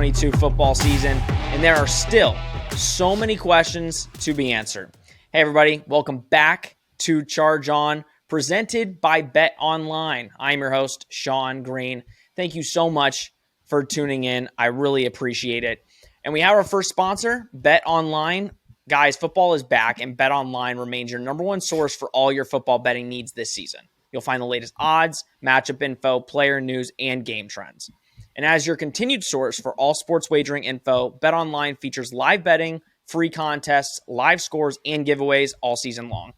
2022 football season, and there are still so many questions to be answered. Hey everybody, welcome back to Charge On, presented by Bet Online. I'm your host, Sean Green. Thank you so much for tuning in. I really appreciate it. And we have our first sponsor, Bet Online. Guys, football is back, and Bet Online remains your number one source for all your football betting needs this season. You'll find the latest odds, matchup info, player news, and game trends. And as your continued source for all sports wagering info, Bet Online features live betting, free contests, live scores, and giveaways all season long.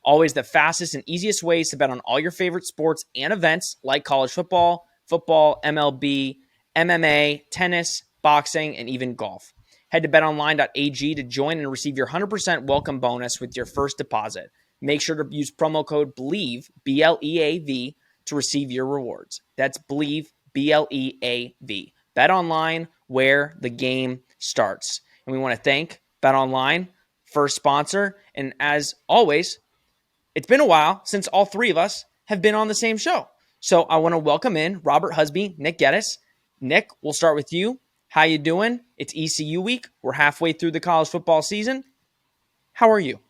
Always the fastest and easiest ways to bet on all your favorite sports and events like college football, MLB, MMA, tennis, boxing, and even golf. Head to betonline.ag to join and receive your 100% welcome bonus with your first deposit. Make sure to use promo code BLEAV, B-L-E-A-V, to receive your rewards. That's BLEAV, B-L-E-A-V. Bet Online, where the game starts. And we want to thank Bet Online, first sponsor. And as always, it's been a while since all three of us have been on the same show. So I want to welcome in Robert Husby, Nick Geddes. Nick, we'll start with you. How you doing? It's ECU week. We're halfway through the college football season. How are you?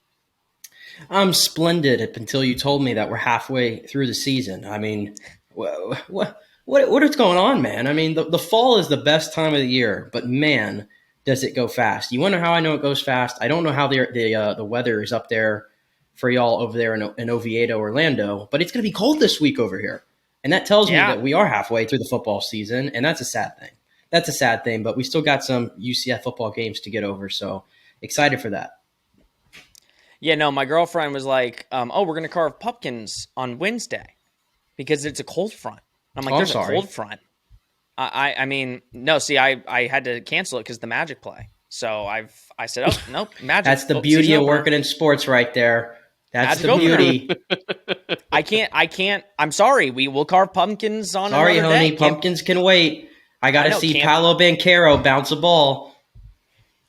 I'm splendid up until you told me that we're halfway through the season. I mean, what is going on, man? I mean, the fall is the best time of the year, but man, does it go fast. You wonder how I know it goes fast? I don't know how the weather is up there for y'all over there in Oviedo, Orlando, but it's going to be cold this week over here. And that tells me that we are halfway through the football season, and that's a sad thing. That's a sad thing, but we still got some UCF football games to get over, so excited for that. Yeah, no, my girlfriend was like, we're going to carve pumpkins on Wednesday because it's a cold front. I'm like, there's a cold front. I mean, no, see, I had to cancel it because the Magic play. So I said, oh, nope, Magic. That's the beauty of working in sports right there. That's Magic the beauty. I can't. I'm sorry. We will carve pumpkins on another day. Sorry, honey, pumpkins can wait. I got to see Paolo Banchero bounce a ball.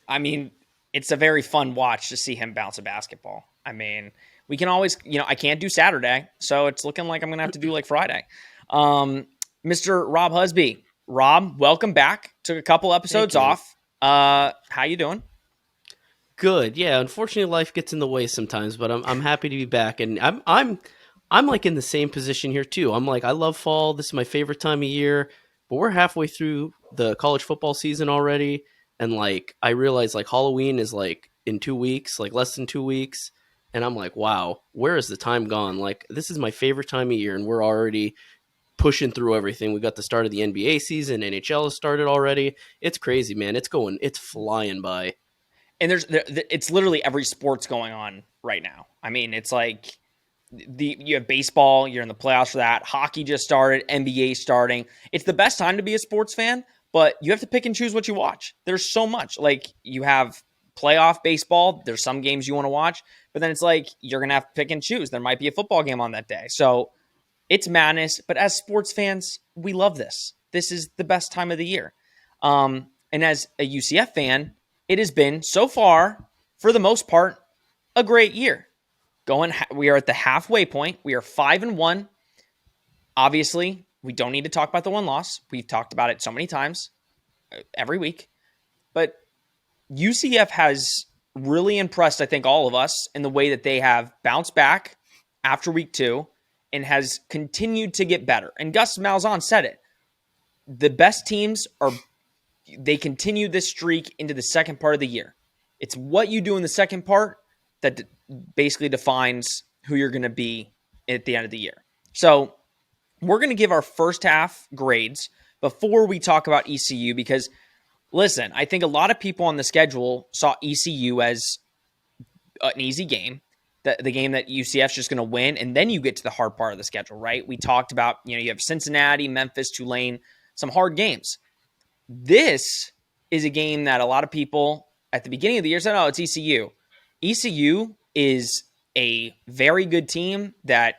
I mean, it's a very fun watch to see him bounce a basketball. I mean, we can always, I can't do Saturday, so it's looking like I'm going to have to do like Friday. Mr. Rob Husby. Rob, welcome back. Took a couple episodes off. How you doing? Good. Yeah, unfortunately life gets in the way sometimes, but I'm happy to be back, and I'm like in the same position here too. I'm like, I love fall. This is my favorite time of year. But we're halfway through the college football season already, and like I realize like Halloween is like in 2 weeks, like less than 2 weeks, and I'm like, wow, where is the time gone? Like this is my favorite time of year, and we're already pushing through everything. We got the start of the NBA season, NHL has started already. It's crazy, man. It's flying by. And it's literally every sport's going on right now. I mean, it's like you have baseball, you're in the playoffs for that. Hockey just started, NBA starting. It's the best time to be a sports fan, but you have to pick and choose what you watch. There's so much. Like you have playoff baseball. There's some games you want to watch, but then it's like you're going to have to pick and choose. There might be a football game on that day. So it's madness, but as sports fans, we love this. This is the best time of the year. And as a UCF fan, it has been so far, for the most part, a great year. We are at the halfway point. We are 5-1. Obviously, we don't need to talk about the one loss. We've talked about it so many times every week. But UCF has really impressed, I think, all of us in the way that they have bounced back after week 2 and has continued to get better. And Gus Malzahn said it. The best teams they continue this streak into the second part of the year. It's what you do in the second part that basically defines who you're going to be at the end of the year. So we're going to give our first half grades before we talk about ECU because, listen, I think a lot of people on the schedule saw ECU as an easy game, the game that UCF's just going to win, and then you get to the hard part of the schedule, right? We talked about, you have Cincinnati, Memphis, Tulane, some hard games. This is a game that a lot of people at the beginning of the year said, oh, it's ECU. ECU is a very good team that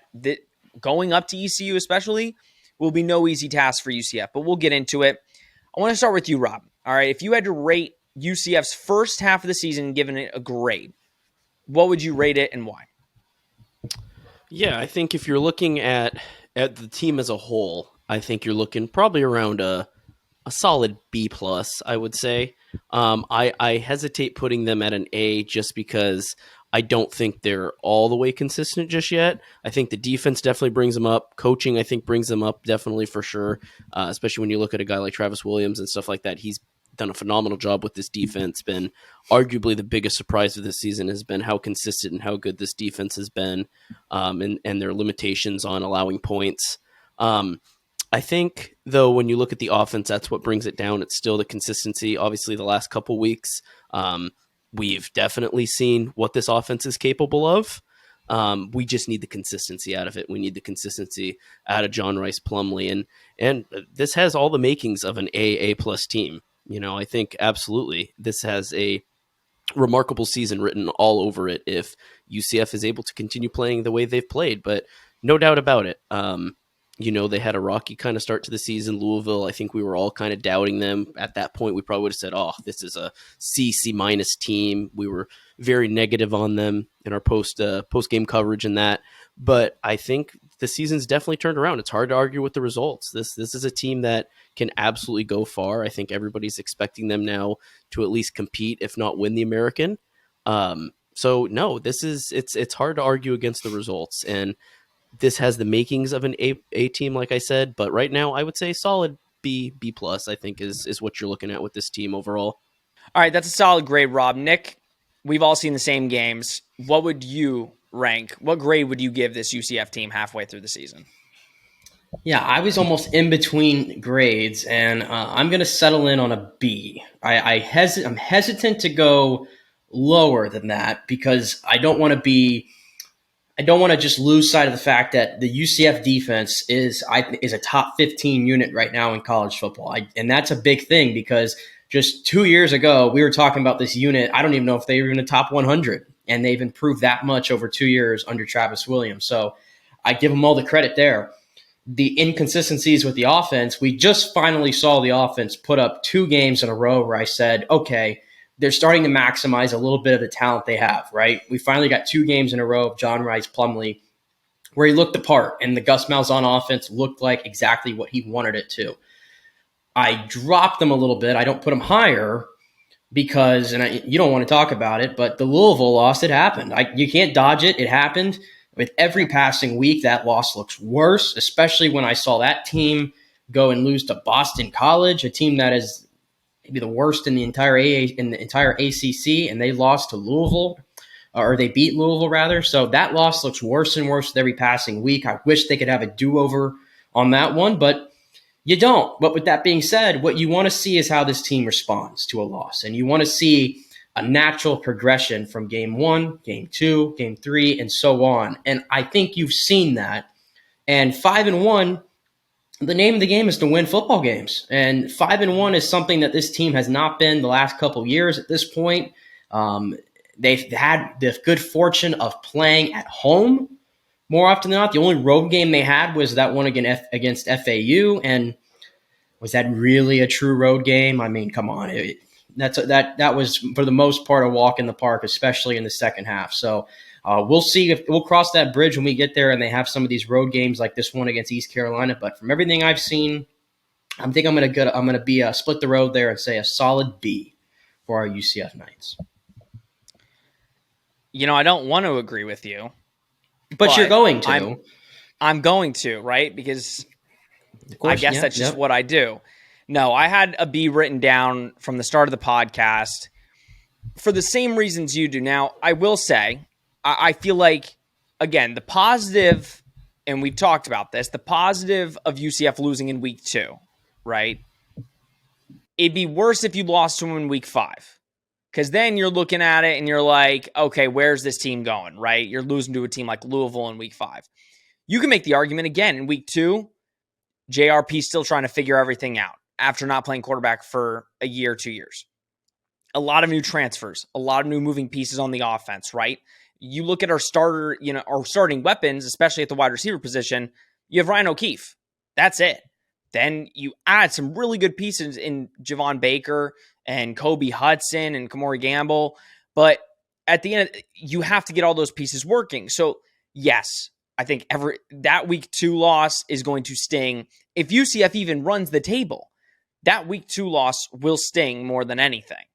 going up to ECU especially will be no easy task for UCF, but we'll get into it. I want to start with you, Rob. All right, if you had to rate UCF's first half of the season, giving it a grade, what would you rate it and why? Yeah, I think if you're looking at the team as a whole, I think you're looking probably around a a solid B plus, I would say. I hesitate putting them at an A just because I don't think they're all the way consistent just yet. I think the defense definitely brings them up. Coaching, I think, brings them up definitely for sure. Especially when you look at a guy like Travis Williams and stuff like that. He's done a phenomenal job with this defense. Been arguably the biggest surprise of this season has been how consistent and how good this defense has been, and their limitations on allowing points. I think, though, when you look at the offense, that's what brings it down. It's still the consistency. Obviously, the last couple weeks, we've definitely seen what this offense is capable of. We just need the consistency out of it. We need the consistency out of John Rice Plumlee, and this has all the makings of an A plus team. I think absolutely this has a remarkable season written all over it if UCF is able to continue playing the way they've played. But no doubt about it. They had a rocky kind of start to the season. Louisville, I think we were all kind of doubting them. At that point, we probably would have said, oh, this is a C minus team. We were very negative on them in our post game coverage and that. But I think the season's definitely turned around. It's hard to argue with the results. This is a team that can absolutely go far. I think everybody's expecting them now to at least compete, if not win the American. So no, it's hard to argue against the results. And this has the makings of an A team, like I said, but right now I would say solid B plus. I think is what you're looking at with this team overall. All right, that's a solid grade, Rob. Nick, we've all seen the same games. What would you rank? What grade would you give this UCF team halfway through the season? Yeah, I was almost in between grades, and I'm going to settle in on a B. I'm hesitant to go lower than that because I don't want to just lose sight of the fact that the UCF defense is a top 15 unit right now in college football. And that's a big thing because just 2 years ago, we were talking about this unit. I don't even know if they were in the top 100, and they've improved that much over 2 years under Travis Williams. So I give them all the credit there. The inconsistencies with the offense, we just finally saw the offense put up 2 games in a row where I said, okay, they're starting to maximize a little bit of the talent they have, right? We finally got 2 games in a row of John Rice Plumlee where he looked the part, and the Gus Malzahn offense looked like exactly what he wanted it to. I dropped them a little bit. I don't put them higher because, you don't want to talk about it, but the Louisville loss, it happened. You can't dodge it. It happened. With every passing week, that loss looks worse, especially when I saw that team go and lose to Boston College, a team that is maybe the worst in the entire ACC, and they lost to Louisville, or they beat Louisville rather. So that loss looks worse and worse with every passing week. I wish they could have a do-over on that one, but you don't. But with that being said, what you want to see is how this team responds to a loss, and you want to see a natural progression from game 1, game 2, game 3, and so on. And I think you've seen that. And 5-1. The name of the game is to win football games, and 5-1 is something that this team has not been the last couple of years. At this point, they've had the good fortune of playing at home more often than not. The only road game they had was that one against FAU, and was that really a true road game? I mean, come on, that was for the most part a walk in the park, especially in the second half. So. We'll see if we'll cross that bridge when we get there and they have some of these road games like this one against East Carolina. But from everything I've seen, I'm going to be split the road there and say a solid B for our UCF Knights. I don't want to agree with you, but you're going to. I'm going to, right? Because of course, I guess that's just what I do. No, I had a B written down from the start of the podcast for the same reasons you do. Now, I will say, I feel like, again, the positive, and we've talked about this, the positive of UCF losing in week 2, right? It'd be worse if you lost to them in week 5. Because then you're looking at it and you're like, okay, where's this team going, right? You're losing to a team like Louisville in week 5. You can make the argument again in week 2, JRP's still trying to figure everything out after not playing quarterback for a year, 2 years. A lot of new transfers, a lot of new moving pieces on the offense, right? You look at our starting weapons, especially at the wide receiver position, you have Ryan O'Keefe. That's it. Then you add some really good pieces in Javon Baker and Kobe Hudson and Kamori Gamble. But at the end, you have to get all those pieces working. So yes, I think that week 2 loss is going to sting if UCF even runs the table. that week 2 loss will sting more than anything.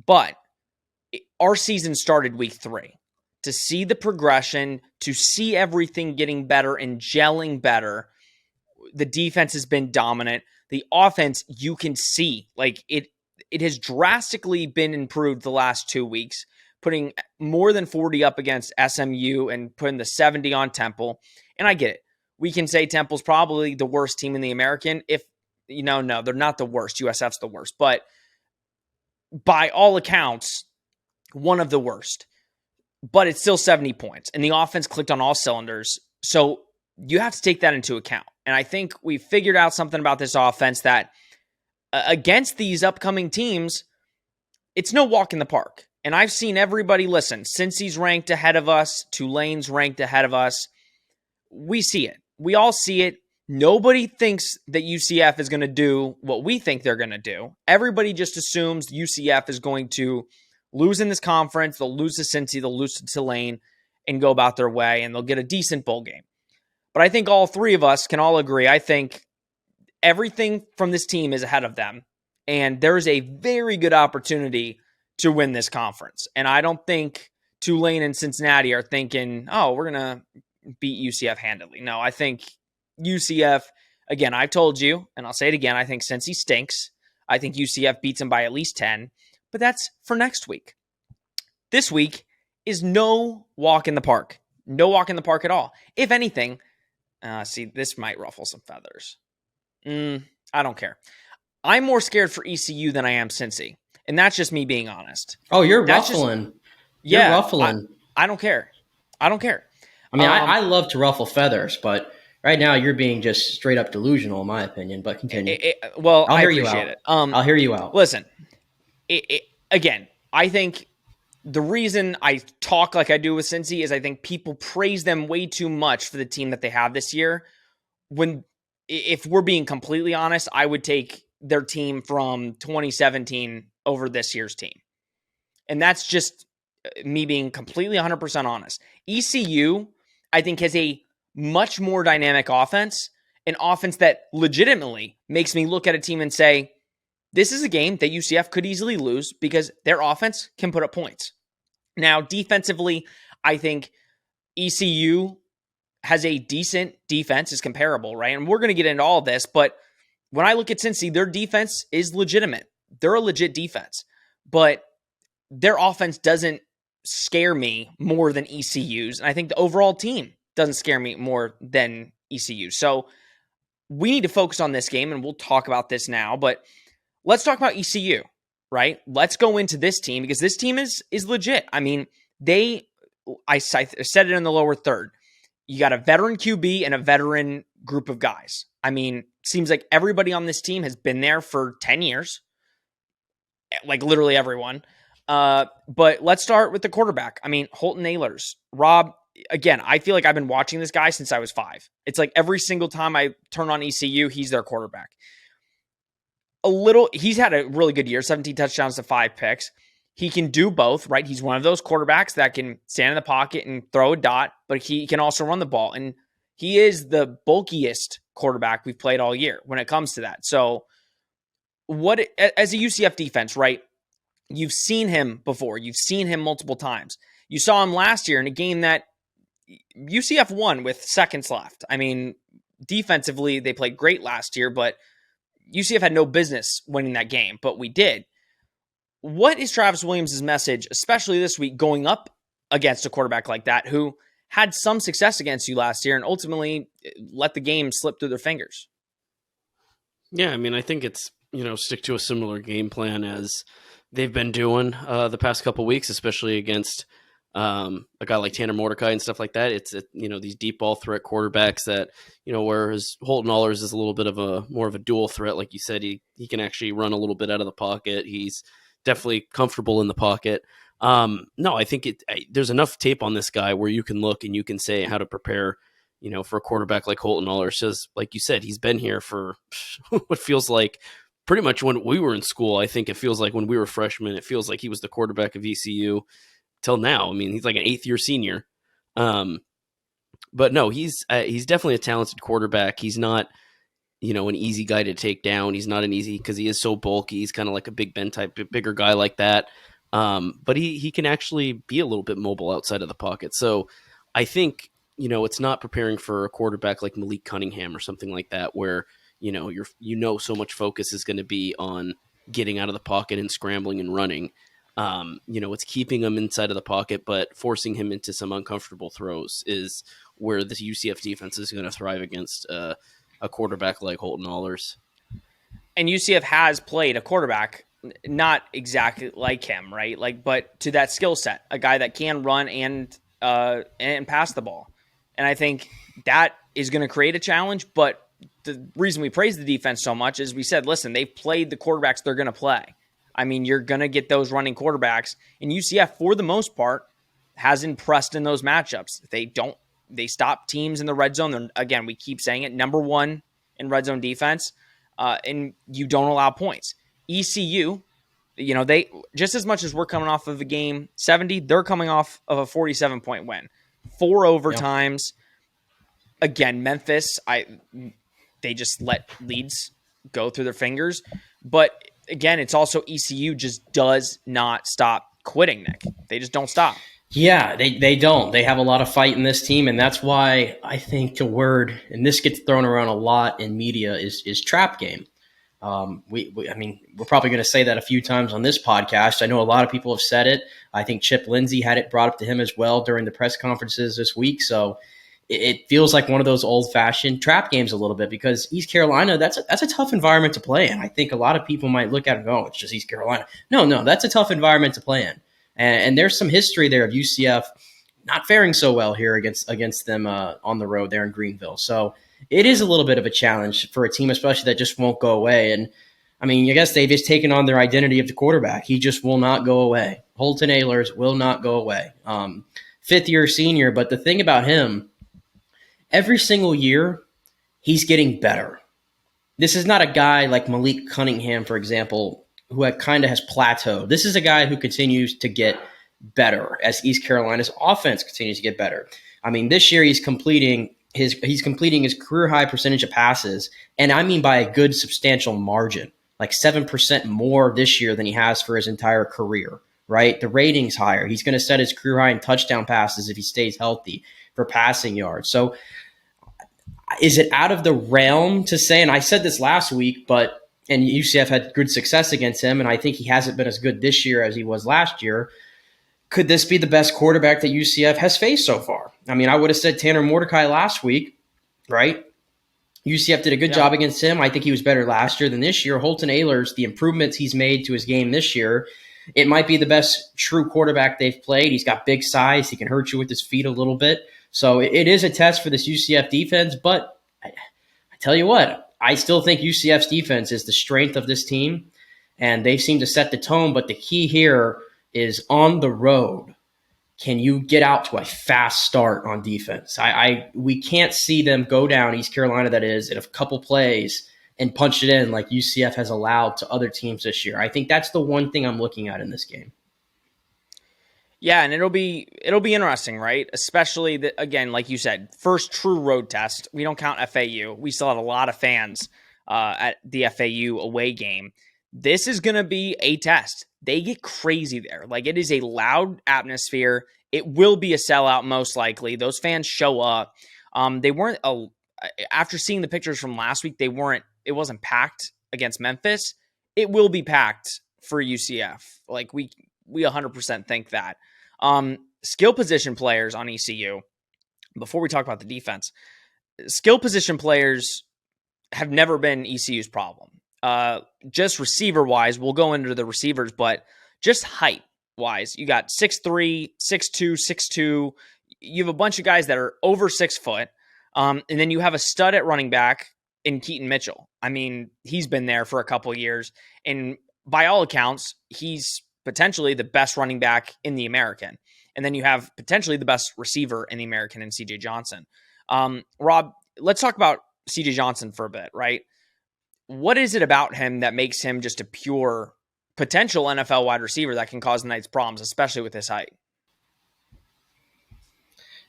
But our season started week 3. To see the progression, to see everything getting better and gelling better, the defense has been dominant. The offense, you can see, like it has drastically been improved the last 2 weeks, putting more than 40 up against SMU and putting the 70 on Temple. And I get it. We can say Temple's probably the worst team in the American. No, they're not the worst. USF's the worst. But by all accounts, one of the worst. But it's still 70 points. And the offense clicked on all cylinders. So you have to take that into account. And I think we figured out something about this offense that against these upcoming teams, it's no walk in the park. And I've seen everybody listen. Cincy's ranked ahead of us. Tulane's ranked ahead of us. We see it. We all see it. Nobody thinks that UCF is going to do what we think they're going to do. Everybody just assumes UCF is going to lose in this conference. They'll lose to Cincy. They'll lose to Tulane and go about their way, and they'll get a decent bowl game. But I think all three of us can all agree. I think everything from this team is ahead of them, and there's a very good opportunity to win this conference. And I don't think Tulane and Cincinnati are thinking, oh, we're going to beat UCF handily. No, I think UCF, again, I've told you, and I'll say it again, I think Cincy stinks. I think UCF beats them by at least 10, but that's for next week. This week is no walk in the park. No walk in the park at all. If anything, this might ruffle some feathers. I don't care. I'm more scared for ECU than I am Cincy. And that's just me being honest. Oh, you're ruffling. You're ruffling. I don't care. I don't care. I mean, I love to ruffle feathers, but right now you're being just straight up delusional, in my opinion. But continue. I appreciate it. I'll hear you out. Listen, again, I think the reason I talk like I do with Cincy is I think people praise them way too much for the team that they have this year. If we're being completely honest, I would take their team from 2017 over this year's team. And that's just me being completely 100% honest. ECU, I think, has a much more dynamic offense, an offense that legitimately makes me look at a team and say, this is a game that UCF could easily lose because their offense can put up points. Now, defensively, I think ECU has a decent defense, is comparable, right? And we're going to get into all of this, but when I look at Cincy, their defense is legitimate. They're a legit defense, but their offense doesn't scare me more than ECU's. And I think the overall team doesn't scare me more than ECU. So we need to focus on this game, and we'll talk about this now, but let's talk about ECU, right? Let's go into this team because this team is legit. I mean, I said it in the lower third. You got a veteran QB and a veteran group of guys. I mean, seems like everybody on this team has been there for 10 years. Like literally everyone. But let's start with the quarterback. I mean, Holton Ahlers. Rob, again, I feel like I've been watching this guy since I was 5. It's like every single time I turn on ECU, he's their quarterback. He's had a really good year, 17 touchdowns to 5 picks. He can do both, right? He's one of those quarterbacks that can stand in the pocket and throw a dot, but he can also run the ball. And he is the bulkiest quarterback we've played all year when it comes to that. So as a UCF defense, right? You've seen him before. You've seen him multiple times. You saw him last year in a game that UCF won with seconds left. I mean, defensively, they played great last year, but UCF had no business winning that game, but we did. What is Travis Williams' message, especially this week, going up against a quarterback like that who had some success against you last year and ultimately let the game slip through their fingers? Yeah, I mean, I think it's, stick to a similar game plan as they've been doing the past couple weeks, especially against a guy like Tanner Mordecai and stuff like that. It's these deep ball threat quarterbacks that whereas Holton Ahlers is a little bit of more of a dual threat, like you said, he can actually run a little bit out of the pocket. He's definitely comfortable in the pocket. No, I think there's enough tape on this guy where you can look and you can say how to prepare, for a quarterback like Holton Ahlers. Just like you said, he's been here for what feels like pretty much when we were in school. I think it feels like when we were freshmen, it feels like he was the quarterback of ECU till now. I mean, he's like an 8th year senior. But no, he's definitely a talented quarterback. He's not an easy guy to take down. He's not an easy because he is so bulky. He's kind of like a Big Ben type, bigger guy like that. But he can actually be a little bit mobile outside of the pocket. So I think, it's not preparing for a quarterback like Malik Cunningham or something like that, where, so much focus is going to be on getting out of the pocket and scrambling and running. It's keeping him inside of the pocket, but forcing him into some uncomfortable throws is where the UCF defense is going to thrive against a quarterback like Holton Ahlers. And UCF has played a quarterback not exactly like him, right? But to that skill set, a guy that can run and pass the ball. And I think that is going to create a challenge. But the reason we praise the defense so much is we said, listen, they've played the quarterbacks they're going to play. I mean, you're going to get those running quarterbacks. And UCF, for the most part, has impressed in those matchups. They stop teams in the red zone. They're, again, we keep saying it, number one in red zone defense, and you don't allow points. ECU, they just as much as we're coming off of a game 70, they're coming off of a 47-point win. 4 overtimes. Yep. Again, Memphis, they just let leads go through their fingers. But again, it's also ECU just does not stop quitting, Nick. They just don't stop. Yeah, they don't. They have a lot of fight in this team, and that's why I think the word, and this gets thrown around a lot in media, is trap game. We're probably going to say that a few times on this podcast. I know a lot of people have said it. I think Chip Lindsey had it brought up to him as well during the press conferences this week. So it feels like one of those old-fashioned trap games a little bit, because East Carolina, that's a tough environment to play in. I think a lot of people might look at it and go, oh, it's just East Carolina. No, that's a tough environment to play in. And there's some history there of UCF not faring so well here against them on the road there in Greenville. So it is a little bit of a challenge for a team, especially that just won't go away. And I mean, I guess they've just taken on their identity of the quarterback. He just will not go away. Holton Ahlers will not go away. 5th-year senior, but the thing about him, every single year, he's getting better. This is not a guy like Malik Cunningham, for example, who kind of has plateaued. This is a guy who continues to get better as East Carolina's offense continues to get better. I mean, this year he's completing his career high percentage of passes, and I mean by a good substantial margin, like 7% more this year than he has for his entire career, right? The rating's higher. He's going to set his career high in touchdown passes if he stays healthy for passing yards. So is it out of the realm to say, and I said this last week, and UCF had good success against him, and I think he hasn't been as good this year as he was last year. Could this be the best quarterback that UCF has faced so far? I mean, I would have said Tanner Mordecai last week, right? UCF did a good job against him. I think he was better last year than this year. Holton Ahlers, the improvements he's made to his game this year, it might be the best true quarterback they've played. He's got big size. He can hurt you with his feet a little bit. So it is a test for this UCF defense, but I tell you what, I still think UCF's defense is the strength of this team, and they seem to set the tone. But the key here is on the road. Can you get out to a fast start on defense? We can't see them go down, East Carolina that is, in a couple plays and punch it in like UCF has allowed to other teams this year. I think that's the one thing I'm looking at in this game. Yeah, and it'll be interesting, right? Especially again, like you said, first true road test. We don't count FAU. We still have a lot of fans at the FAU away game. This is going to be a test. They get crazy there. Like, it is a loud atmosphere. It will be a sellout most likely. Those fans show up. They weren't after seeing the pictures from last week. It wasn't packed against Memphis. It will be packed for UCF. Like, we 100% think that. Skill position players on ECU, before we talk about the defense, skill position players have never been ECU's problem. Just receiver-wise, we'll go into the receivers, but just height-wise, you got 6'3", 6'2", 6'2". You have a bunch of guys that are over 6 foot, and then you have a stud at running back in Keaton Mitchell. I mean, he's been there for a couple of years, and by all accounts, he's potentially the best running back in the American. And then you have potentially the best receiver in the American in CJ Johnson. Rob, let's talk about CJ Johnson for a bit, right? What is it about him that makes him just a pure potential NFL wide receiver that can cause the Knights problems, especially with his height?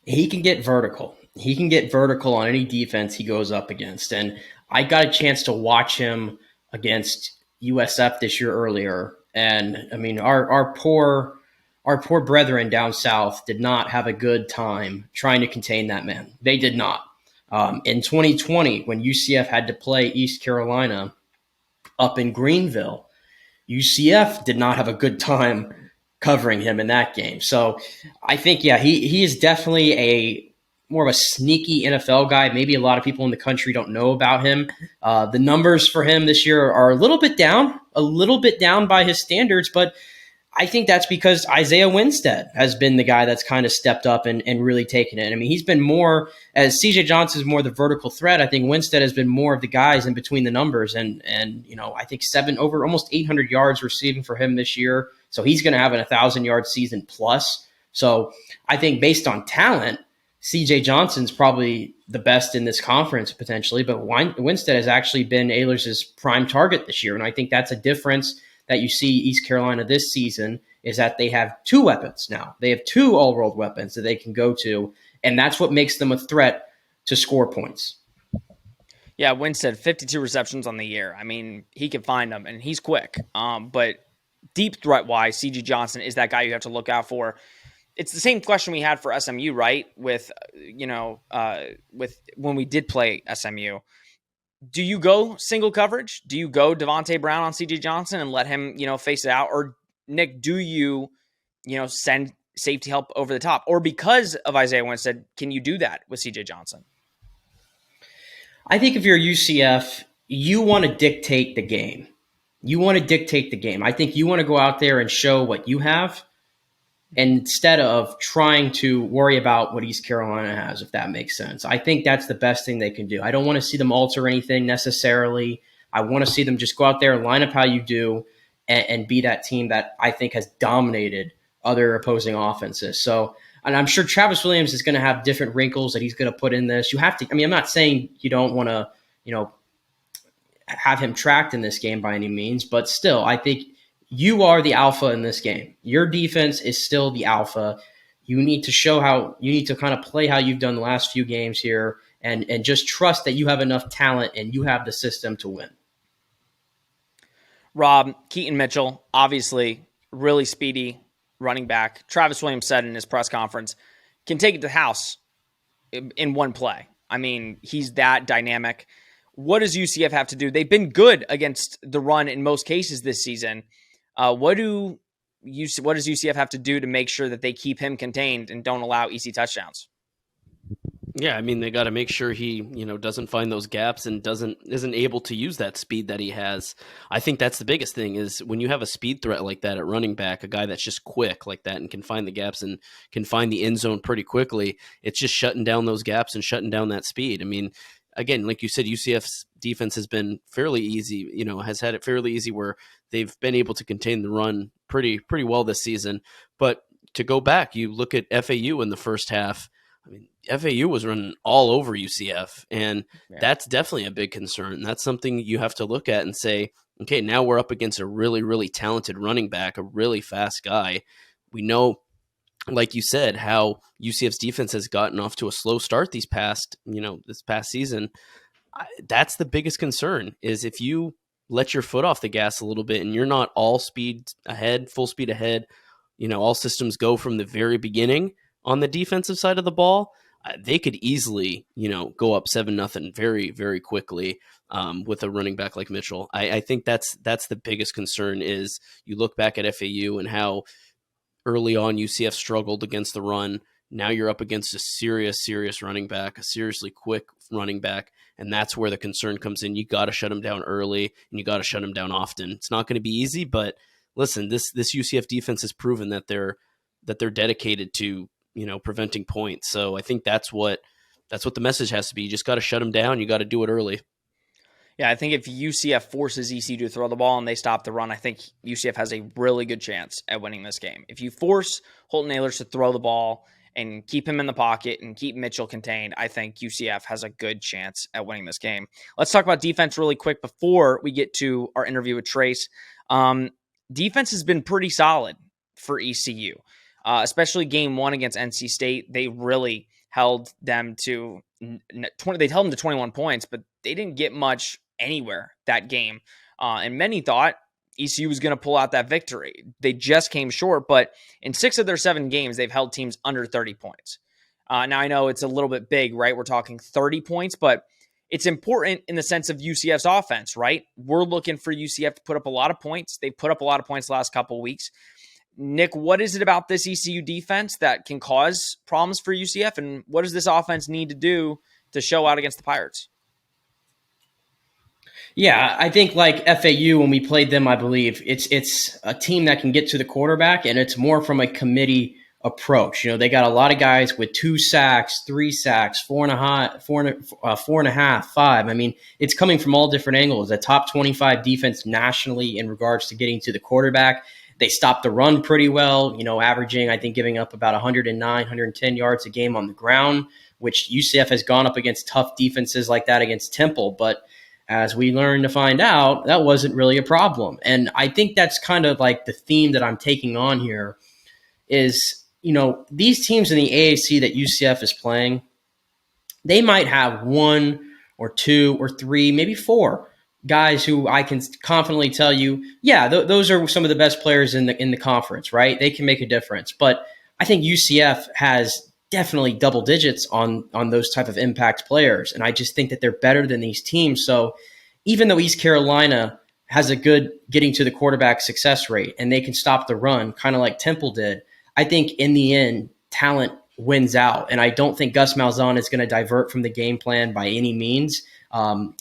He can get vertical. He can get vertical on any defense he goes up against. And I got a chance to watch him against USF this year earlier, and I mean, our poor brethren down south did not have a good time trying to contain that man. They did not. In 2020, when UCF had to play East Carolina up in Greenville, UCF did not have a good time covering him in that game. So I think, yeah, he is definitely a more of a sneaky NFL guy. Maybe a lot of people in the country don't know about him. The numbers for him this year are a little bit down by his standards, but I think that's because Isaiah Winstead has been the guy that's kind of stepped up and really taken it. I mean, he's been more, as CJ Johnson's more the vertical threat, I think Winstead has been more of the guys in between the numbers. And I think over almost 800 yards receiving for him this year. So he's going to have an 1,000-yard season plus. So I think based on talent, CJ Johnson's probably the best in this conference potentially, but Winstead has actually been Ahlers' prime target this year. And I think that's a difference that you see East Carolina this season, is that they have two weapons now. They have two all-world weapons that they can go to, and that's what makes them a threat to score points. Yeah, Winstead, 52 receptions on the year. I mean, he can find them, and he's quick. But deep threat-wise, C.J. Johnson is that guy you have to look out for. It's the same question we had for SMU, right? With when we did play SMU. Do you go single coverage? Do you go Devontae Brown on C.J. Johnson and let him, face it out? Or, Nick, do you, send safety help over the top? Or because of Isaiah Winstead, can you do that with C.J. Johnson? I think if you're UCF, you want to dictate the game. I think you want to go out there and show what you have, instead of trying to worry about what East Carolina has, if that makes sense. I think that's the best thing they can do. I don't want to see them alter anything necessarily. I want to see them just go out there, line up how you do, and be that team that I think has dominated other opposing offenses. So, and I'm sure Travis Williams is going to have different wrinkles that he's going to put in this. You have to, I'm not saying you don't want to, have him tracked in this game by any means, but still, I think you are the alpha in this game. Your defense is still the alpha. You need to kind of play how you've done the last few games here, and just trust that you have enough talent and you have the system to win. Rob, Keaton Mitchell, obviously really speedy running back. Travis Williams said in his press conference, can take it to the house in one play. I mean, he's that dynamic. What does UCF have to do? They've been good against the run in most cases this season. What does UCF have to do to make sure that they keep him contained and don't allow EC touchdowns? Yeah, I mean, they got to make sure he, doesn't find those gaps and isn't able to use that speed that he has. I think that's the biggest thing, is when you have a speed threat like that at running back, a guy that's just quick like that and can find the gaps and can find the end zone pretty quickly, it's just shutting down those gaps and shutting down that speed. I mean, again, like you said, UCF's defense has been fairly easy, has had it fairly easy where they've been able to contain the run pretty well this season. But to go back, you look at FAU in the first half. I mean, FAU was running all over UCF, and that's definitely a big concern. That's something you have to look at and say, okay, now we're up against a really, really talented running back, a really fast guy. We know, like you said, how UCF's defense has gotten off to a slow start this past season. That's the biggest concern, is if you let your foot off the gas a little bit and you're not full speed ahead, all systems go from the very beginning on the defensive side of the ball, they could easily, go up 7-0 very, very quickly with a running back like Mitchell. I think that's the biggest concern, is you look back at FAU and how early on UCF struggled against the run. Now you're up against a serious running back, a seriously quick running back, and that's where the concern comes in. You got to shut him down early, and you got to shut him down often. It's not going to be easy, but listen, this UCF defense has proven that they're dedicated to preventing points. So I think that's what the message has to be. You just got to shut him down. You got to do it early. Yeah, I think if UCF forces EC to throw the ball and they stop the run, I think UCF has a really good chance at winning this game. If you force Holton Ahlers to throw the ball and keep him in the pocket and keep Mitchell contained, I think UCF has a good chance at winning this game. Let's talk about defense really quick before we get to our interview with Trace. Defense has been pretty solid for ECU, especially game one against NC State. They really held them to 21 points, but they didn't get much anywhere that game. And many thought ECU was going to pull out that victory. They just came short, but in 6 of their 7 games, they've held teams under 30 points. Now, I know it's a little bit big, right? We're talking 30 points, but it's important in the sense of UCF's offense, right? We're looking for UCF to put up a lot of points. They've put up a lot of points the last couple of weeks. Nick, what is it about this ECU defense that can cause problems for UCF, and what does this offense need to do to show out against the Pirates? Yeah, I think like FAU, when we played them, I believe it's a team that can get to the quarterback, and it's more from a committee approach. They got a lot of guys with 2 sacks, 3 sacks, 4.5, 5. I mean, it's coming from all different angles. A top 25 defense nationally in regards to getting to the quarterback. They stopped the run pretty well, averaging, I think, giving up about 109, 110 yards a game on the ground, which UCF has gone up against tough defenses like that against Temple. But as we learned to find out, that wasn't really a problem. And I think that's kind of like the theme that I'm taking on here is, these teams in the AAC that UCF is playing, they might have 1 or 2 or 3, maybe 4 guys who I can confidently tell you, those are some of the best players in the conference, right? They can make a difference. But I think UCF has definitely double digits on those type of impact players. And I just think that they're better than these teams. So even though East Carolina has a good getting to the quarterback success rate and they can stop the run, kind of like Temple did, I think in the end, talent wins out. And I don't think Gus Malzahn is going to divert from the game plan by any means.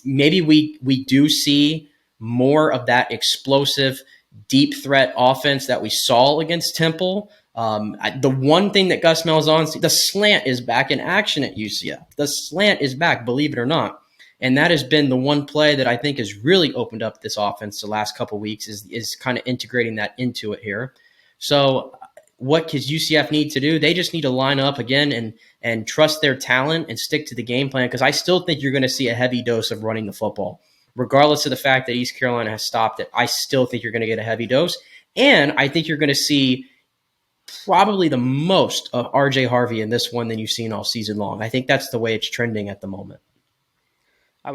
Maybe we do see more of that explosive, deep threat offense that we saw against Temple. The one thing that Gus Malzahn, the slant is back in action at UCF. The slant is back, believe it or not. And that has been the one play that I think has really opened up this offense the last couple of weeks is kind of integrating that into it here. So what does UCF need to do? They just need to line up again and trust their talent and stick to the game plan, because I still think you're going to see a heavy dose of running the football. Regardless of the fact that East Carolina has stopped it, I still think you're going to get a heavy dose. And I think you're going to see probably the most of RJ Harvey in this one than you've seen all season long. I think that's the way it's trending at the moment. I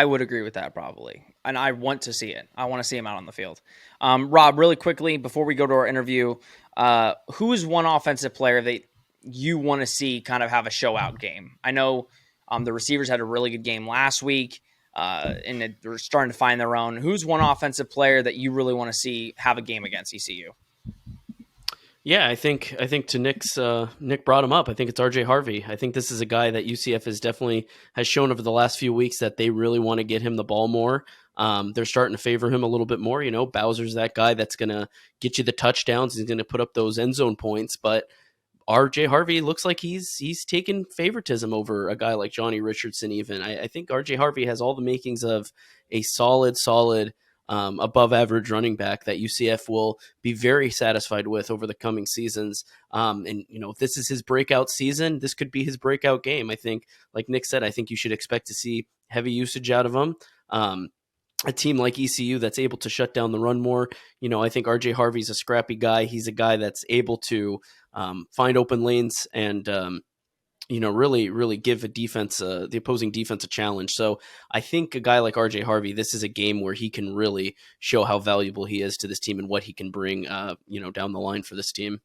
would agree with that probably. And I want to see it. I want to see him out on the field. Rob, really quickly, before we go to our interview, who is one offensive player that you want to see kind of have a show out game? I know the receivers had a really good game last week, and they're starting to find their own. Who's one offensive player that you really want to see have a game against ECU? Yeah, I think to Nick brought him up. I think it's RJ Harvey. I think this is a guy that UCF has shown over the last few weeks that they really want to get him the ball more. They're starting to favor him a little bit more. Bowser's that guy that's going to get you the touchdowns. He's going to put up those end zone points, but RJ Harvey looks like he's taken favoritism over a guy like Johnny Richardson even. I think RJ Harvey has all the makings of a solid above average running back that UCF will be very satisfied with over the coming seasons. If this is his breakout season, this could be his breakout game. I think, like Nick said, I think you should expect to see heavy usage out of him. A team like ECU that's able to shut down the run more. I think RJ Harvey's a scrappy guy. He's a guy that's able to find open lanes and really give the opposing defense a challenge. So I think a guy like RJ Harvey, this is a game where he can really show how valuable he is to this team and what he can bring, down the line for this team.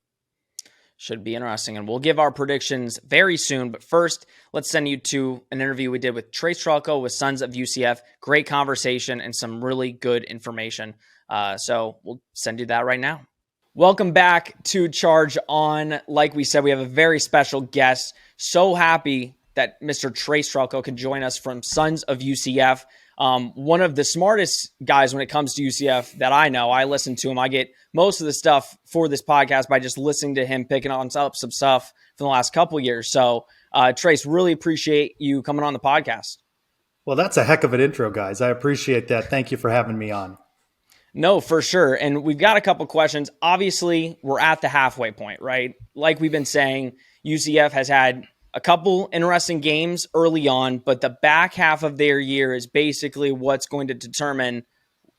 Should be interesting, and we'll give our predictions very soon. But first, let's send you to an interview we did with Trace Trylko with Sons of UCF. Great conversation and some really good information. So we'll send you that right now. Welcome back to Charge On. Like we said, we have a very special guest. So happy that Mr. Trace Trylko can join us from Sons of UCF. One of the smartest guys when it comes to UCF that I know. I listen to him. I get most of the stuff for this podcast by just listening to him picking on up some stuff from the last couple of years. So, Trace, really appreciate you coming on the podcast. Well, that's a heck of an intro, guys. I appreciate that. Thank you for having me on. No, for sure. And we've got a couple questions. Obviously, we're at the halfway point, right? Like we've been saying, UCF has had a couple interesting games early on, but the back half of their year is basically what's going to determine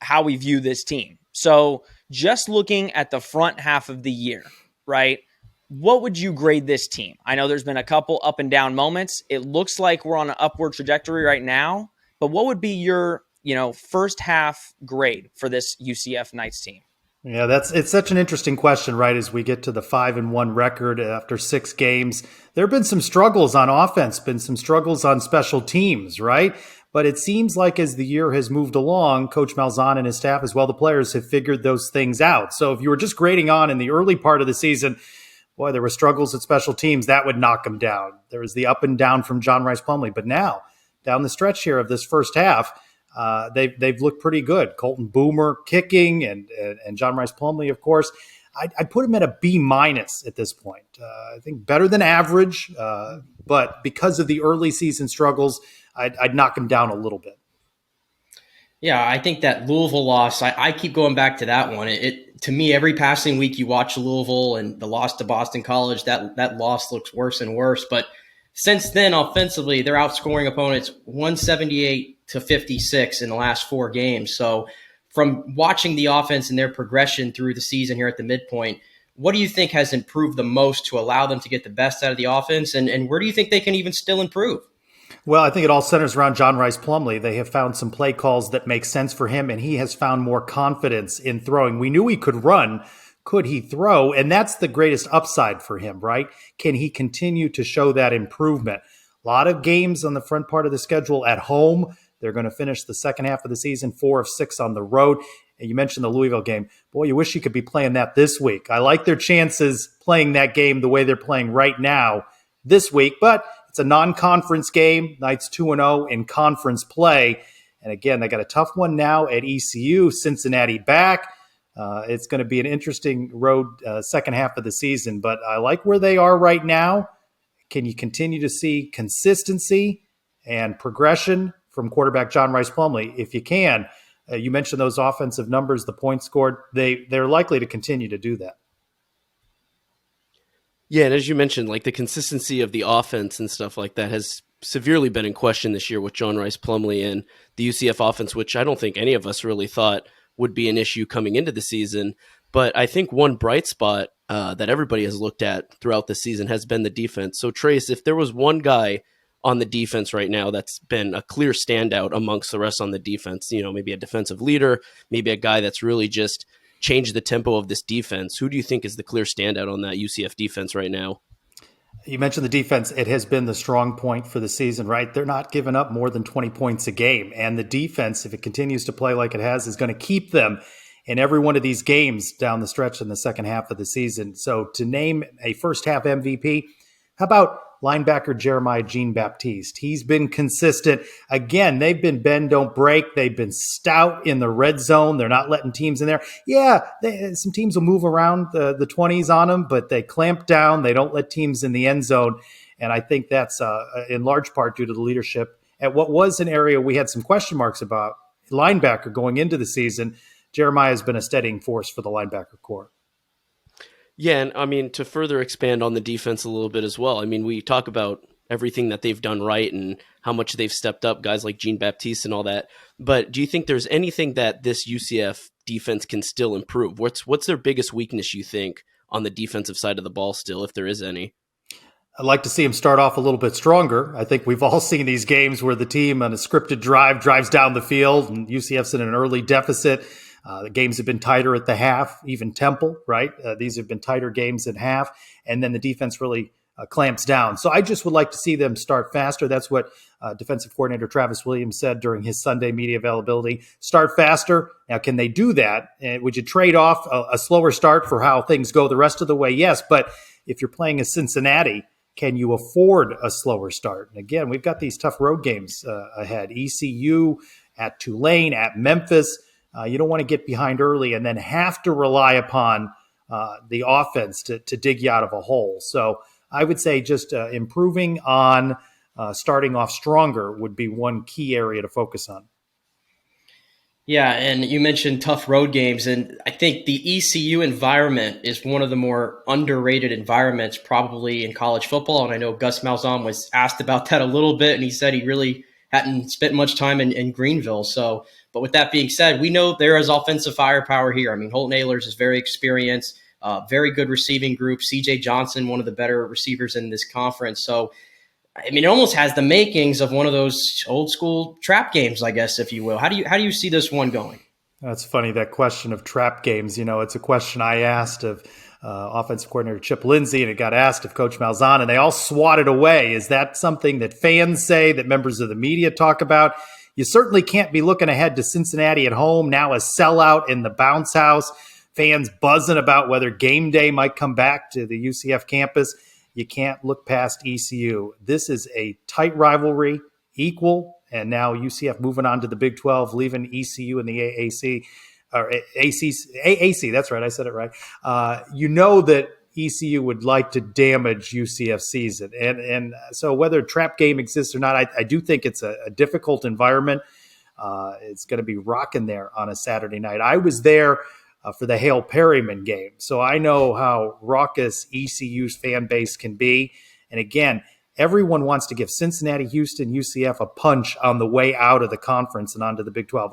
how we view this team. So just looking at the front half of the year, right? What would you grade this team? I know there's been a couple up and down moments. It looks like we're on an upward trajectory right now. but what would be your, first half grade for this UCF Knights team? Yeah, it's such an interesting question, right? As we get to the 5-1 record after 6 games, there have been some struggles on offense, been some struggles on special teams, right? But it seems like as the year has moved along, Coach Malzahn and his staff, as well, the players have figured those things out. So if you were just grading on in the early part of the season, boy, there were struggles at special teams, that would knock them down. There was the up and down from John Rice Plumlee. But now, down the stretch here of this first half, they've looked pretty good. Colton Boomer kicking and John Rice Plumlee, of course. I'd put him at a B- at this point. I think better than average, but because of the early season struggles, I'd knock him down a little bit. Yeah, I think that Louisville loss, I keep going back to that one. It to me, every passing week you watch Louisville and the loss to Boston College, that loss looks worse and worse. But since then, offensively, they're outscoring opponents 178-56 in the last 4 games. So from watching the offense and their progression through the season here at the midpoint, what do you think has improved the most to allow them to get the best out of the offense? And where do you think they can even still improve? Well, I think it all centers around John Rice Plumlee. They have found some play calls that make sense for him, and he has found more confidence in throwing. We knew he could run. Could he throw? And that's the greatest upside for him, right? Can he continue to show that improvement? A lot of games on the front part of the schedule at home. They're going to finish the second half of the season 4 of 6 on the road. And you mentioned the Louisville game. Boy, you wish you could be playing that this week. I like their chances playing that game the way they're playing right now this week, but it's a non-conference game. Knights 2-0 in conference play. And again, they got a tough one now at ECU, Cincinnati back. It's going to be an interesting road second half of the season, but I like where they are right now. Can you continue to see consistency and progression from quarterback John Rice Plumlee? If you can, you mentioned those offensive numbers, the points scored. They're likely to continue to do that. Yeah, and as you mentioned, like the consistency of the offense and stuff like that has severely been in question this year with John Rice Plumlee and the UCF offense, which I don't think any of us really thought would be an issue coming into the season. But I think one bright spot that everybody has looked at throughout the season has been the defense. So Trace, if there was one guy on the defense right now that's been a clear standout amongst the rest on the defense, maybe a defensive leader, maybe a guy that's really just changed the tempo of this defense, who do you think is the clear standout on that UCF defense right now? You mentioned the defense. It has been the strong point for the season, right? They're not giving up more than 20 points a game. And the defense, if it continues to play like it has, is going to keep them in every one of these games down the stretch in the second half of the season. So to name a first half MVP, how about linebacker Jeremiah Jean-Baptiste? He's been consistent. Again, they've been bend, don't break. They've been stout in the red zone. They're not letting teams in there. Yeah, some teams will move around the 20s on them, but they clamp down. They don't let teams in the end zone. And I think that's in large part due to the leadership at what was an area we had some question marks about. Linebacker going into the season, Jeremiah has been a steadying force for the linebacker corps. Yeah, and I mean, to further expand on the defense a little bit as well, I mean, we talk about everything that they've done right and how much they've stepped up, guys like Jean-Baptiste and all that. But do you think there's anything that this UCF defense can still improve? What's their biggest weakness, you think, on the defensive side of the ball still, if there is any? I'd like to see him start off a little bit stronger. I think we've all seen these games where the team on a scripted drive drives down the field and UCF's in an early deficit. The games have been tighter at the half, even Temple, right? These have been tighter games at half, and then the defense really clamps down. So I just would like to see them start faster. That's what defensive coordinator Travis Williams said during his Sunday media availability. Start faster. Now, can they do that? Would you trade off a slower start for how things go the rest of the way? Yes, but if you're playing a Cincinnati, can you afford a slower start? And again, we've got these tough road games ahead. ECU, at Tulane, at Memphis. You don't want to get behind early and then have to rely upon the offense to dig you out of a hole. So I would say just improving on starting off stronger would be one key area to focus on. Yeah, and you mentioned tough road games, and I think the ECU environment is one of the more underrated environments probably in college football, and I know Gus Malzahn was asked about that a little bit, and he said he really hadn't spent much time in Greenville. So, but with that being said, we know there is offensive firepower here. I mean, Holton Ahlers is very experienced, very good receiving group. CJ Johnson, one of the better receivers in this conference. So I mean, it almost has the makings of one of those old school trap games, I guess, if you will. How do you see this one going? That's funny, that question of trap games. It's a question I asked of offensive coordinator Chip Lindsey, and it got asked of Coach Malzahn, and they all swatted away. Is that something that fans say, that members of the media talk about? You certainly can't be looking ahead to Cincinnati at home, now a sellout in the bounce house, fans buzzing about whether game day might come back to the UCF campus. You can't look past ECU. This is a tight rivalry, equal, and now UCF moving on to the Big 12, leaving ECU in the AAC, or AAC, that's right, I said it right. You know that ECU would like to damage UCF's season. And so whether a trap game exists or not, I do think it's a difficult environment. It's going to be rocking there on a Saturday night. I was there for the Hale Perryman game, so I know how raucous ECU's fan base can be. And again, everyone wants to give Cincinnati, Houston, UCF a punch on the way out of the conference and onto the Big 12.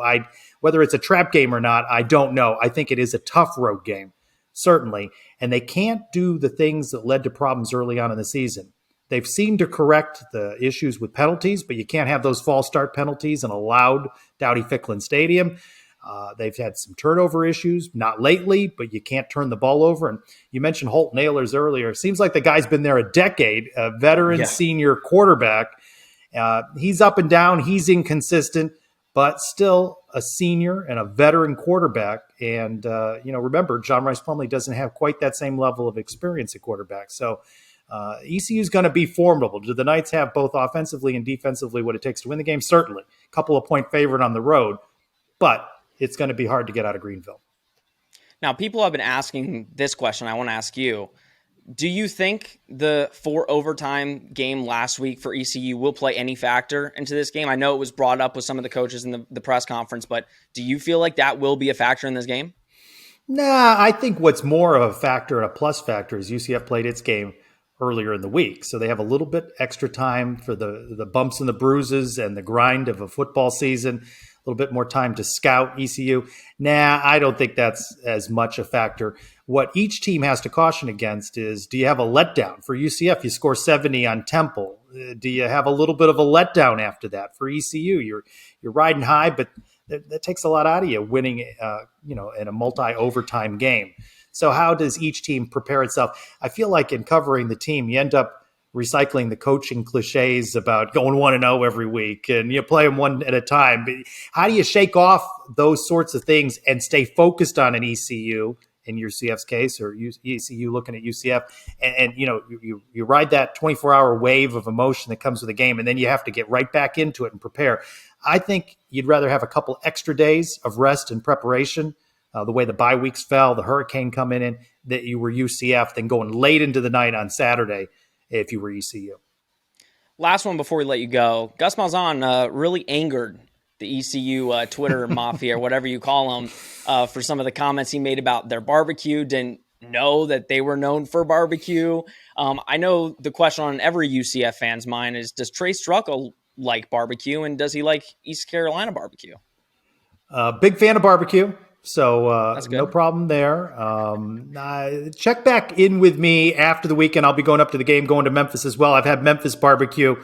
Whether it's a trap game or not, I don't know. I think it is a tough road game, certainly. And they can't do the things that led to problems early on in the season. They've seemed to correct the issues with penalties, but you can't have those false start penalties in a loud Dowdy-Ficklin Stadium. They've had some turnover issues, not lately, but you can't turn the ball over. And you mentioned Holt Nailers earlier. It seems like the guy's been there a decade, a veteran senior quarterback. He's up and down. He's inconsistent, but still a senior and a veteran quarterback. And, remember, John Rice Plumlee doesn't have quite that same level of experience at quarterback. So ECU is going to be formidable. Do the Knights have both offensively and defensively what it takes to win the game? Certainly. A couple of point favorite on the road, but it's going to be hard to get out of Greenville. Now, people have been asking this question. I want to ask you. Do you think the 4 overtime game last week for ECU will play any factor into this game? I know it was brought up with some of the coaches in the press conference, but do you feel like that will be a factor in this game? Nah, I think what's more of a factor and a plus factor is UCF played its game earlier in the week. So they have a little bit extra time for the bumps and the bruises and the grind of a football season, a little bit more time to scout ECU. Nah, I don't think that's as much a factor. What each team has to caution against is, do you have a letdown? For UCF, you score 70 on Temple. Do you have a little bit of a letdown after that? For ECU, you're riding high, but that takes a lot out of you winning, in a multi-overtime game. So how does each team prepare itself? I feel like in covering the team, you end up recycling the coaching cliches about going 1-0 every week and you play them one at a time. But how do you shake off those sorts of things and stay focused on an ECU in UCF's case, or ECU looking at UCF, and you ride that 24-hour wave of emotion that comes with a game, and then you have to get right back into it and prepare. I think you'd rather have a couple extra days of rest and preparation, the way the bye weeks fell, the hurricane coming in, that you were UCF, than going late into the night on Saturday if you were ECU. Last one before we let you go. Gus Malzahn really angered the ECU Twitter mafia, or whatever you call them, for some of the comments he made about their barbecue. Didn't know that they were known for barbecue. I know the question on every UCF fan's mind is, does Trace Trylko like barbecue, and does he like East Carolina barbecue? Big fan of barbecue. So no problem there. Check back in with me after the weekend. I'll be going up to the game, going to Memphis as well. I've had Memphis barbecue.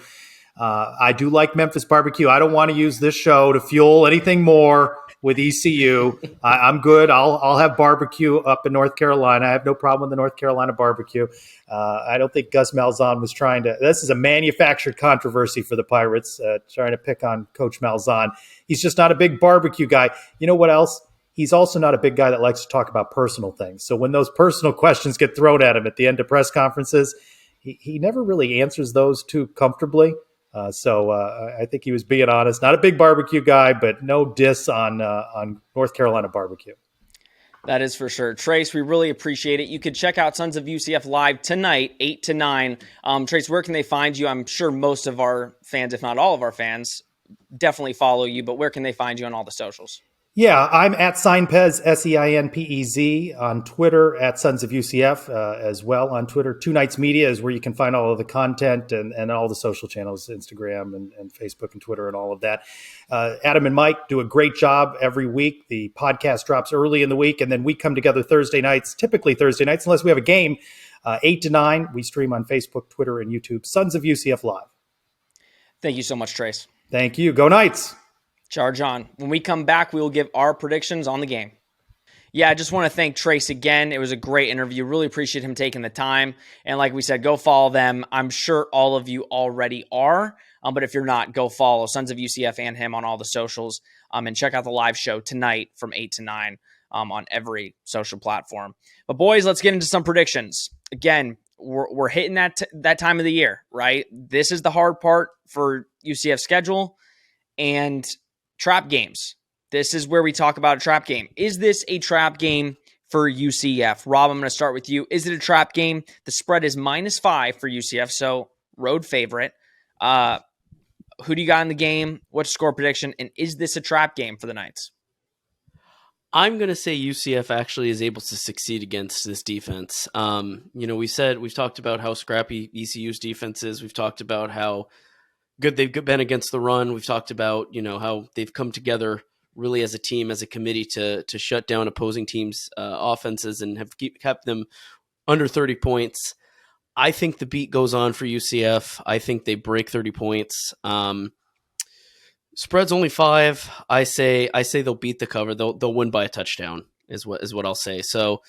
I do like Memphis barbecue. I don't want to use this show to fuel anything more with ECU. I'm good. I'll have barbecue up in North Carolina. I have no problem with the North Carolina barbecue. I don't think Gus Malzahn was trying to – this is a manufactured controversy for the Pirates, trying to pick on Coach Malzahn. He's just not a big barbecue guy. You know what else? He's also not a big guy that likes to talk about personal things. So when those personal questions get thrown at him at the end of press conferences, he never really answers those too comfortably. So I think he was being honest. Not a big barbecue guy, but no diss on North Carolina barbecue. That is for sure. Trace, we really appreciate it. You could check out Sons of UCF live tonight, 8 to 9. Trace, where can they find you? I'm sure most of our fans, if not all of our fans, definitely follow you, but where can they find you on all the socials? Yeah, I'm at Seinpez, Seinpez, on Twitter, at Sons of UCF as well on Twitter. Two Nights Media is where you can find all of the content and all the social channels, Instagram and Facebook and Twitter and all of that. Adam and Mike do a great job every week. The podcast drops early in the week, and then we come together Thursday nights, typically Thursday nights, unless we have a game, 8 to 9. We stream on Facebook, Twitter, and YouTube. Sons of UCF Live. Thank you so much, Trace. Thank you. Go Knights. Charge on. When we come back, we will give our predictions on the game. Yeah, I just want to thank Trace again. It was a great interview. Really appreciate him taking the time. And like we said, go follow them. I'm sure all of you already are. But if you're not, go follow Sons of UCF and him on all the socials. And check out the live show tonight from 8 to 9 on every social platform. But boys, let's get into some predictions. Again, we're hitting that time of the year, right? This is the hard part for UCF schedule and trap games. This is where we talk about a trap game. Is this a trap game for UCF? Rob, I'm going to start with you. Is it a trap game? The spread is -5 for UCF, so road favorite. Who do you got in the game? What's your score prediction? And is this a trap game for the Knights? I'm going to say UCF actually is able to succeed against this defense. We've talked about how scrappy ECU's defense is. We've talked about how good they've been against the run. We've talked about, how they've come together really as a team, as a committee to shut down opposing teams' offenses and have kept them under 30 points. I think the beat goes on for UCF. I think they break 30 points. Spread's only 5. I say they'll beat the cover. They'll win by a touchdown is what I'll say. So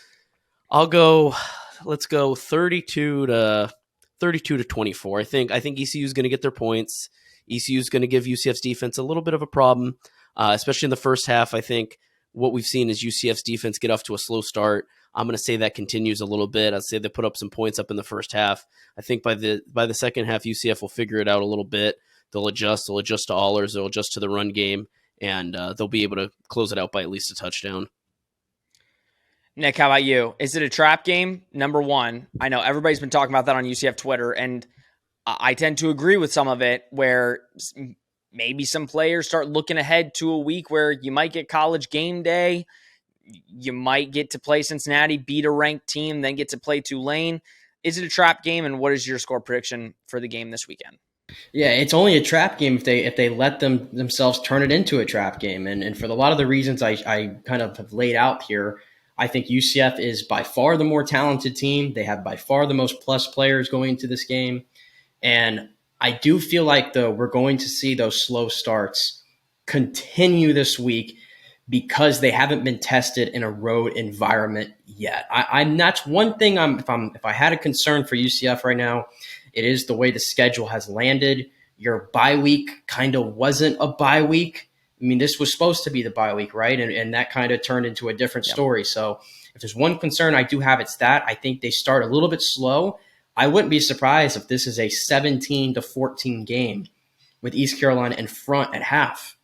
let's go 32 to 24. I think ECU is going to get their points. ECU is going to give UCF's defense a little bit of a problem, especially in the first half. I think what we've seen is UCF's defense get off to a slow start. I'm going to say that continues a little bit. I'd say they put up some points up in the first half. I think by the second half, UCF will figure it out a little bit. They'll adjust to Allers. They'll adjust to the run game, and they'll be able to close it out by at least a touchdown. Nick, how about you? Is it a trap game? Number one, I know everybody's been talking about that on UCF Twitter, and I tend to agree with some of it, where maybe some players start looking ahead to a week where you might get College game day, you might get to play Cincinnati, beat a ranked team, then get to play Tulane. Is it a trap game, and what is your score prediction for the game this weekend? Yeah, it's only a trap game if they let themselves turn it into a trap game. And for a lot of the reasons I kind of have laid out here, I think UCF is by far the more talented team. They have by far the most plus players going into this game. And I do feel like, though, we're going to see those slow starts continue this week because they haven't been tested in a road environment yet. That's one thing. If I had a concern for UCF right now, it is the way the schedule has landed. Your bye week kind of wasn't a bye week. I mean, this was supposed to be the bye week, right? And that kind of turned into a different story. So if there's one concern I do have, it's that I think they start a little bit slow. I wouldn't be surprised if this is a 17-14 game with East Carolina in front at half.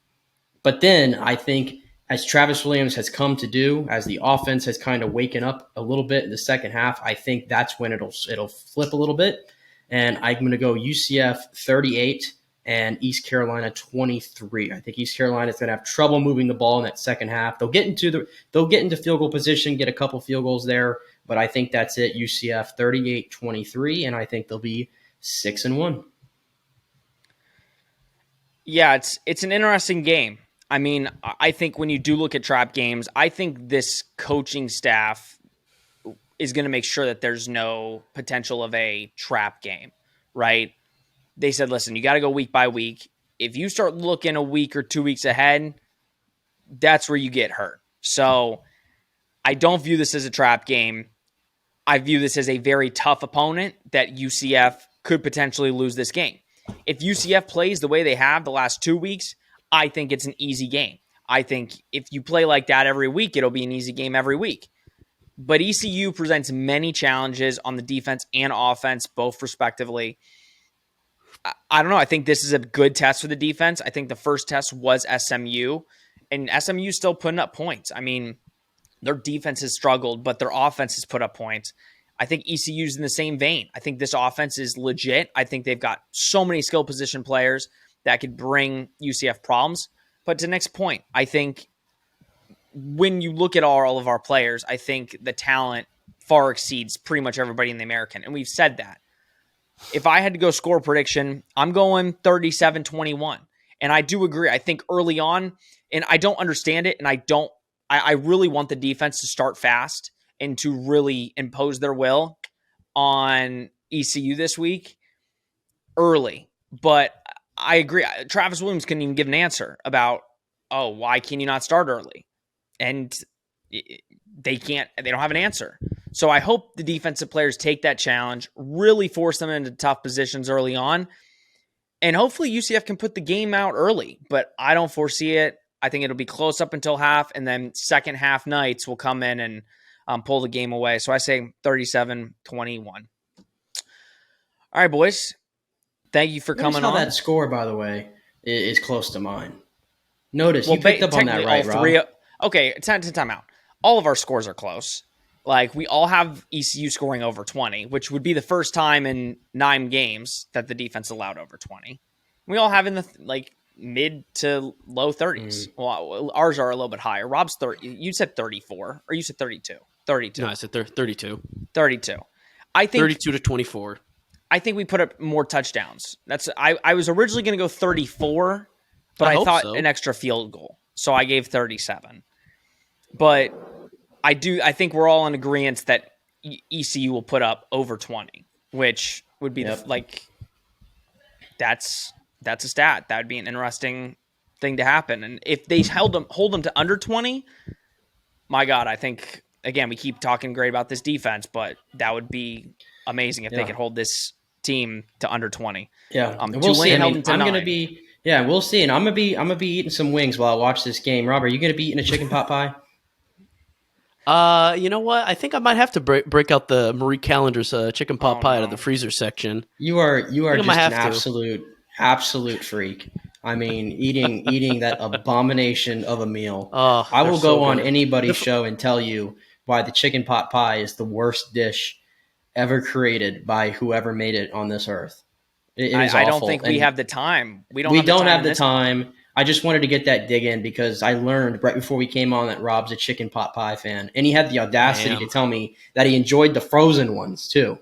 But then I think, as Travis Williams has come to do, as the offense has kind of waken up a little bit in the second half, I think that's when it'll flip a little bit. And I'm going to go UCF 38 and East Carolina 23. I think East Carolina is going to have trouble moving the ball in that second half. They'll get into field goal position, get a couple field goals there, but I think that's it. UCF 38-23, and I think they'll be 6-1. Yeah, it's an interesting game. I mean, I think when you do look at trap games, I think this coaching staff is going to make sure that there's no potential of a trap game, right? They said, listen, you got to go week by week. If you start looking a week or 2 weeks ahead, that's where you get hurt. So I don't view this as a trap game. I view this as a very tough opponent that UCF could potentially lose this game. If UCF plays the way they have the last 2 weeks, I think it's an easy game. I think if you play like that every week, it'll be an easy game every week. But ECU presents many challenges on the defense and offense, both respectively. I don't know. I think this is a good test for the defense. I think the first test was SMU, and SMU still putting up points. I mean, their defense has struggled, but their offense has put up points. I think ECU's in the same vein. I think this offense is legit. I think they've got so many skill position players that could bring UCF problems. But to Nick's point, I think when you look at all of our players, I think the talent far exceeds pretty much everybody in the American. And we've said that. If I had to go score prediction, I'm going 37-21. And I do agree. I think early on, and I don't understand it, and I really want the defense to start fast and to really impose their will on ECU this week early. But I agree. Travis Williams couldn't even give an answer about, oh, why can you not start early? And they don't have an answer. So I hope the defensive players take that challenge, really force them into tough positions early on, and hopefully UCF can put the game out early. But I don't foresee it. I think it'll be close up until half, and then second half nights will come in and pull the game away. So I say 37-21. All right, boys. Thank you for coming on. That score, by the way, is close to mine. Notice you picked up on that, right, Rob? Okay, time out. All of our scores are close. Like, we all have ECU scoring over 20, which would be the first time in 9 games that the defense allowed over 20. We all have in the mid to low 30s. Well, ours are a little bit higher. Rob's 30. You said 34, or you said 32? 32. No, I said 32. 32. I think 32 to 24. I think we put up more touchdowns. I was originally going to go 34, but I thought an extra field goal, so I gave 37. But I think we're all in agreement that ECU will put up over 20, which would be that's a stat. That would be an interesting thing to happen. And if they hold them to under 20, my God, I think, again, we keep talking great about this defense, but that would be amazing if they could hold this team to under 20. Yeah, we'll see. I'm going to be. Yeah, we'll see. And I'm gonna be eating some wings while I watch this game. Rob, are you going to be eating a chicken pot pie? You know what? I think I might have to break out the Marie Callender's chicken pot pie out of the freezer section. You are just an absolute freak. I mean, eating that abomination of a meal. I will go on anybody's show and tell you why the chicken pot pie is the worst dish ever created by whoever made it on this earth. It is awful. I don't think we have the time. We don't have the time. I just wanted to get that dig in because I learned right before we came on that Rob's a chicken pot pie fan. And he had the audacity to tell me that he enjoyed the frozen ones too.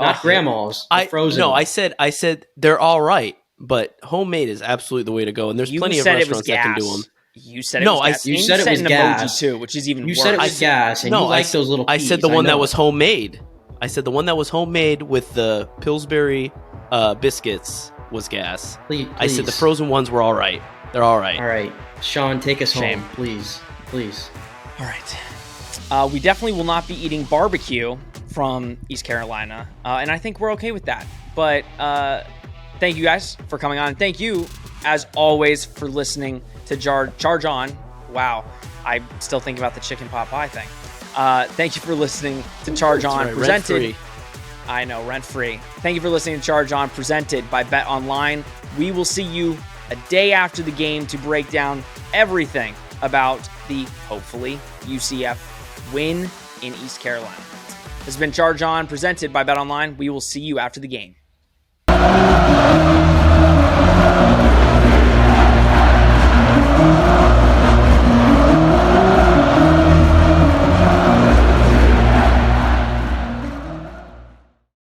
Not grandma's, the frozen ones. I said they're all right, but homemade is absolutely the way to go. And there's plenty of restaurants that can do them. You said it was gas. You said it was gas too, which is even worse. You said it was gas, and you like those little peas. I said the one that was homemade. I said the one that was homemade with the Pillsbury biscuits was gas. Please. I said the frozen ones were all right. They're all right. All right. Sean, take us home, please. All right. We definitely will not be eating barbecue from East Carolina, and I think we're okay with that. But thank you guys for coming on. And thank you, as always, for listening to Charge On. Wow. I'm still thinking about the chicken pot pie thing. Thank you for listening to Charge On, presented. Rent-free. I know, rent-free. Thank you for listening to Charge On, presented by Bet Online. We will see you a day after the game to break down everything about the, hopefully, UCF win in East Carolina. This has been Charge On, presented by Bet Online. We will see you after the game.